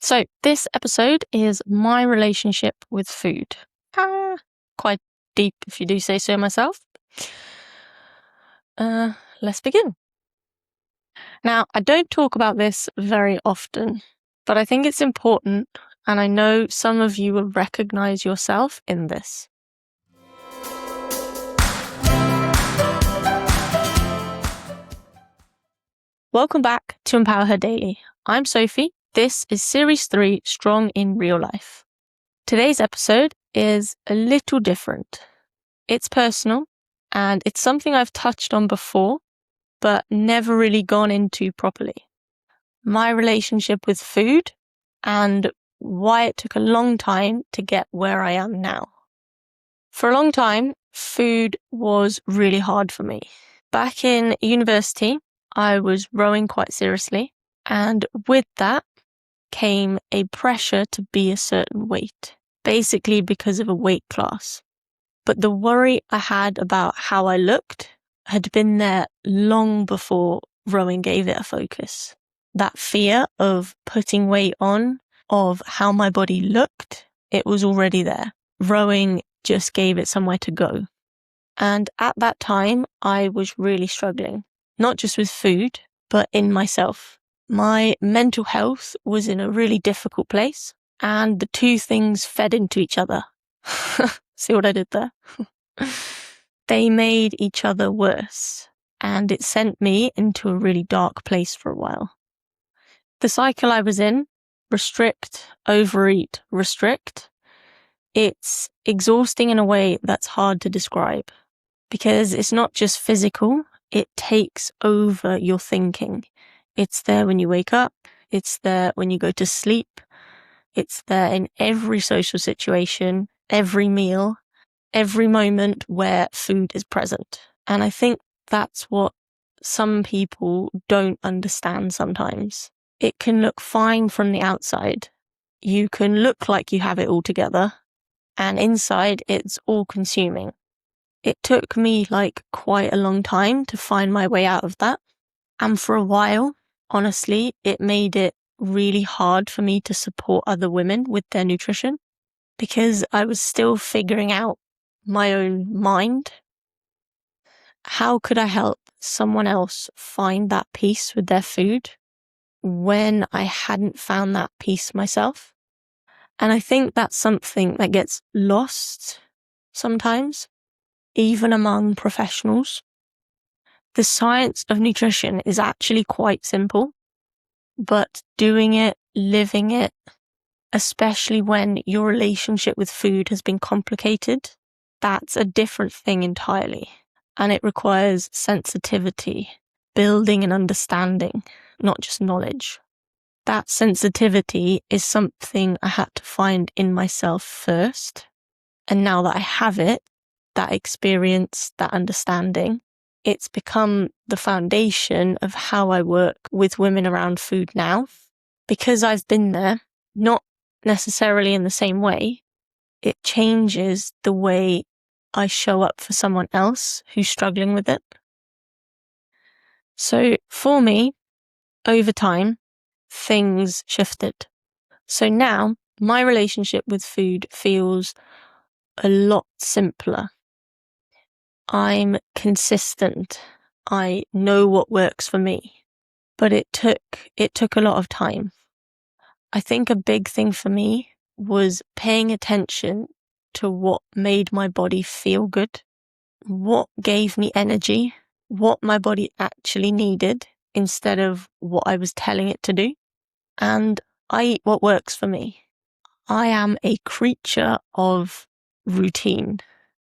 So this episode is my relationship with food. Quite deep if you do say so myself. Let's begin. Now, I don't talk about this very often, but I think it's important, and I know some of you will recognize yourself in this. Welcome back to Empower Her Daily. I'm Sophie. This is Series 3, Strong in Real Life. Today's episode is a little different. It's personal, and it's something I've touched on before, but never really gone into properly. My relationship with food and why it took a long time to get where I am now. For a long time, food was really hard for me. Back in university, I was rowing quite seriously, and with that came a pressure to be a certain weight, basically because of a weight class. But the worry I had about how I looked had been there long before rowing gave it a focus. That fear of putting weight on, of how my body looked, it was already there. Rowing just gave it somewhere to go. And at that time, I was really struggling, not just with food, but in myself. My mental health was in a really difficult place, and the two things fed into each other. See what I did there? They made each other worse, and it sent me into a really dark place for a while. The cycle I was in, restrict, overeat, restrict, it's exhausting in a way that's hard to describe, because it's not just physical, it takes over your thinking. It's there when you wake up, it's there when you go to sleep, it's there in every social situation, every meal, every moment where food is present. And I think that's what some people don't understand sometimes. It can look fine from the outside. You can look like you have it all together, and inside it's all consuming. It took me quite a long time to find my way out of that. And for a while, honestly, it made it really hard for me to support other women with their nutrition because I was still figuring out my own mind. How could I help someone else find that peace with their food when I hadn't found that peace myself? And I think that's something that gets lost sometimes, even among professionals. The science of nutrition is actually quite simple, but doing it, living it, especially when your relationship with food has been complicated, that's a different thing entirely. And it requires sensitivity, building and understanding, not just knowledge. That sensitivity is something I had to find in myself first. And now that I have it, that experience, that understanding, it's become the foundation of how I work with women around food now. Because I've been there, not necessarily in the same way, it changes the way I show up for someone else who's struggling with it. So for me, over time, things shifted. So now my relationship with food feels a lot simpler. I'm consistent. I know what works for me, but it took a lot of time. I think a big thing for me was paying attention to what made my body feel good, what gave me energy, what my body actually needed instead of what I was telling it to do. And I eat what works for me. I am a creature of routine,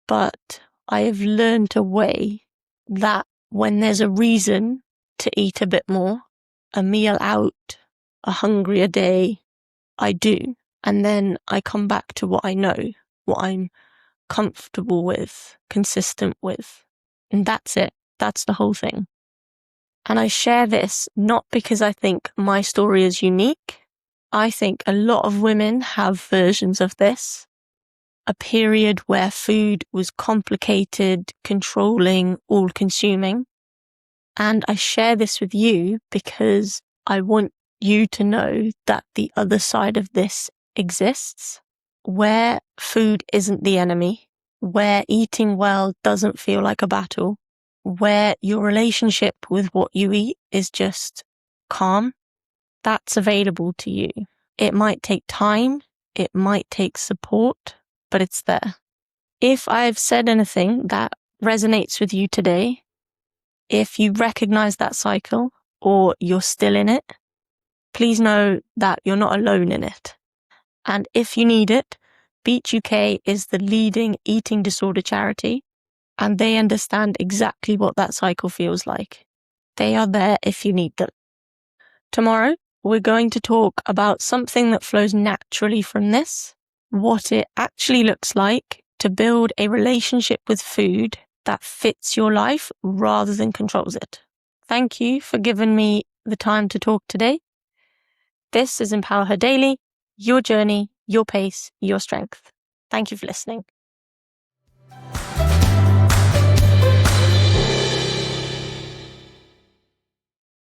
but I have learned a way that when there's a reason to eat a bit more, a meal out, a hungrier day, I do. And then I come back to what I know, what I'm comfortable with, consistent with. And that's it. That's the whole thing. And I share this not because I think my story is unique. I think a lot of women have versions of this. A period where food was complicated, controlling, all-consuming. And I share this with you because I want you to know that the other side of this exists, where food isn't the enemy, where eating well doesn't feel like a battle, where your relationship with what you eat is just calm. That's available to you. It might take time, it might take support, but it's there. If I've said anything that resonates with you today, if you recognize that cycle or you're still in it, please know that you're not alone in it. And if you need it, Beach UK is the leading eating disorder charity, and they understand exactly what that cycle feels like. They are there if you need them. Tomorrow, we're going to talk about something that flows naturally from this, what it actually looks like to build a relationship with food that fits your life rather than controls it. Thank you for giving me the time to talk today. This is Empower Her Daily, your journey, your pace, your strength. Thank you for listening.